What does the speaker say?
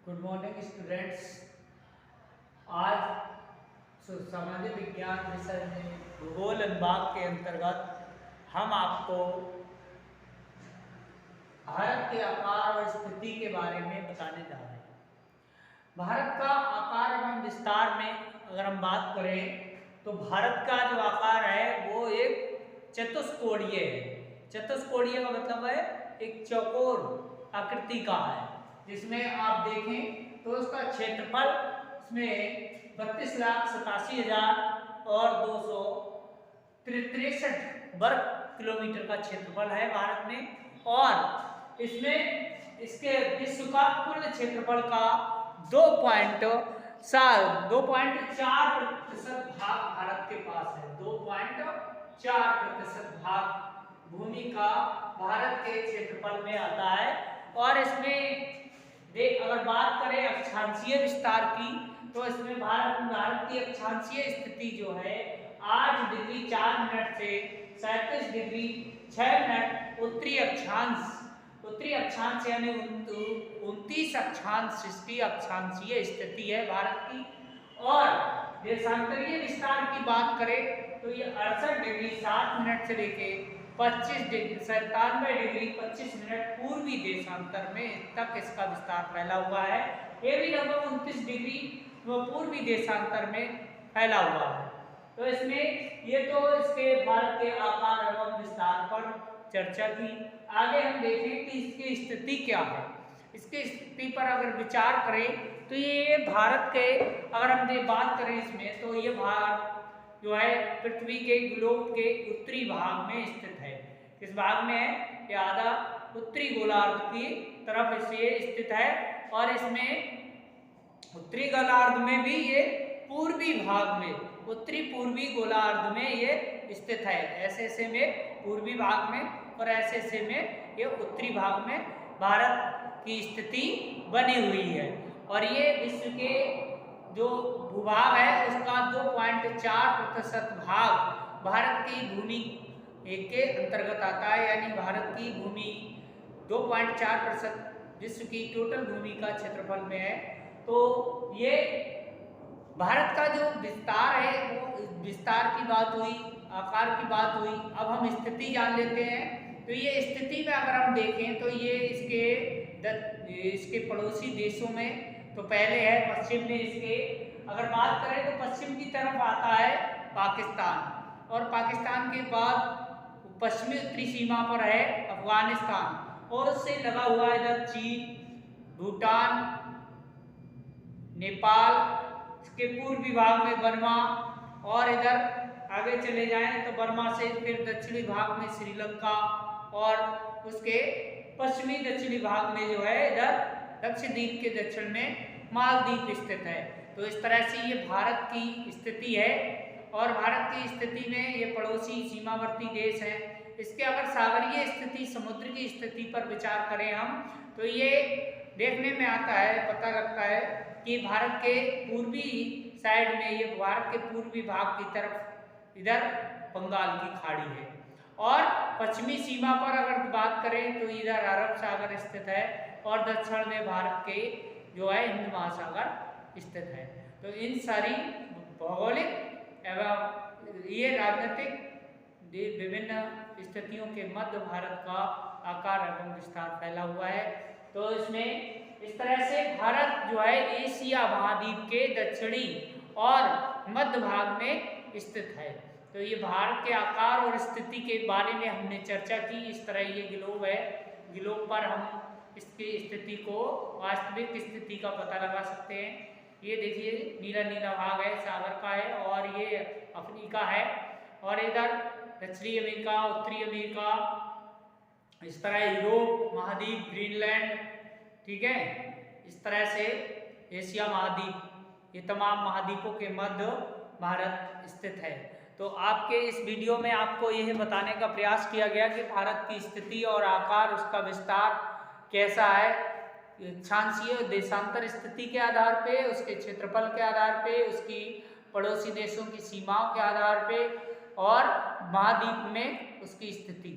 Good morning students. आज सामाजिक विज्ञान विषय में भूगोल अनुभाग के अंतर्गत हम आपको भारत के आकार और स्थिति के बारे में बताने जा रहे हैं। भारत का आकार एवं विस्तार में अगर हम बात करें तो भारत का जो आकार है वो एक चतुष्कोणीय है। चतुष्कोणीय का मतलब है एक चौकोर आकृति का है, जिसमें आप देखें तो उसका क्षेत्रफल इसमें 32,87,000 और 263 वर्ग किलोमीटर का क्षेत्रफल है भारत में। और इसमें इसके विश्व का कुल क्षेत्रफल का 2.4% भाग भारत के पास है। 2.4% भाग भूमि का भारत के क्षेत्रफल में आता है। और इसमें अगर बात करें अक्षांशीय विस्तार की तो इसमें भारत की अक्षांशीय स्थिति जो है 8 डिग्री 4 मिनट से 37 डिग्री 6 मिनट उत्तरी अक्षांश यानी 29 अक्षांश इसकी अक्षांशीय स्थिति है भारत की। और देशांतरीय विस्तार की बात करें तो ये 68 डिग्री 7 मिनट से लेके 95 डिग्री 25 मिनट पूर्वी देशांतर में तक इसका विस्तार फैला हुआ है। ये भी लगभग 29 डिग्री पूर्वी देशांतर में फैला हुआ है। तो इसमें ये तो इसके भारत के आकार एवं विस्तार पर चर्चा की। आगे हम देखें कि इसकी स्थिति क्या है। इसकी स्थिति पर अगर विचार करें तो ये भारत के अगर हम बात करें इसमें तो ये भारत जो है पृथ्वी के ग्लोब के उत्तरी भाग में स्थित है। किस भाग में है? ये आधा उत्तरी गोलार्ध की तरफ ये स्थित है। और इसमें उत्तरी गोलार्ध में भी ये पूर्वी भाग में उत्तरी पूर्वी गोलार्ध में ये स्थित है। ऐसे में पूर्वी भाग में और ऐसे में ये उत्तरी भाग में भारत की स्थिति बनी हुई है। और ये विश्व के जो भूभाग है उसका 2.4% भाग भारत की भूमि के अंतर्गत आता है। यानी भारत की भूमि 2.4% विश्व की टोटल भूमि का क्षेत्रफल में है। तो ये भारत का जो विस्तार है वो विस्तार की बात हुई, आकार की बात हुई। अब हम स्थिति जान लेते हैं। तो ये स्थिति में अगर हम देखें तो ये इसके पड़ोसी देशों में तो पहले है पश्चिम में इसके अगर बात करें तो पश्चिम की तरफ आता है पाकिस्तान। और पाकिस्तान के बाद पश्चिमी उत्तरी सीमा पर है अफगानिस्तान। और उससे लगा हुआ इधर चीन, भूटान, नेपाल, इसके पूर्वी भाग में बर्मा। और इधर आगे चले जाएं तो बर्मा से फिर दक्षिणी भाग में श्रीलंका और उसके पश्चिमी दक्षिणी भाग में जो है इधर लक्षद्वीप के दक्षिण में मालदीव स्थित है। तो इस तरह से ये भारत की स्थिति है। और भारत की स्थिति में ये पड़ोसी सीमावर्ती देश हैं। इसके अगर सागरीय स्थिति समुद्र की स्थिति पर विचार करें हम तो ये देखने में आता है, पता लगता है कि भारत के पूर्वी साइड में ये भारत के पूर्वी भाग की तरफ इधर बंगाल की खाड़ी है। और पश्चिमी सीमा पर अगर बात करें तो इधर अरब सागर स्थित है। और दक्षिण में भारत के जो है हिंद महासागर स्थित है। तो इन सारी भौगोलिक एवं ये राजनीतिक विभिन्न स्थितियों के मध्य भारत का आकार एवं विस्तार फैला हुआ है। तो इसमें इस तरह से भारत जो है एशिया महाद्वीप के दक्षिणी और मध्य भाग में स्थित है। तो ये भारत के आकार और स्थिति के बारे में हमने चर्चा की। इस तरह ये ग्लोब है, ग्लोब पर हम इसकी स्थिति को वास्तविक स्थिति का पता लगा सकते हैं। ये देखिए नीला नीला भाग है सागर का है और ये अफ्रीका है। और इधर दक्षिणी अमेरिका, उत्तरी अमेरिका, इस तरह यूरोप महाद्वीप, ग्रीनलैंड, ठीक है। इस तरह से एशिया महाद्वीप, ये तमाम महाद्वीपों के मध्य भारत स्थित है। तो आपके इस वीडियो में आपको यह बताने का प्रयास किया गया कि भारत की स्थिति और आकार, उसका विस्तार कैसा है, अक्षांशीय देशांतर स्थिति के आधार पे, उसके क्षेत्रफल के आधार पे, उसकी पड़ोसी देशों की सीमाओं के आधार पे और महाद्वीप में उसकी स्थिति।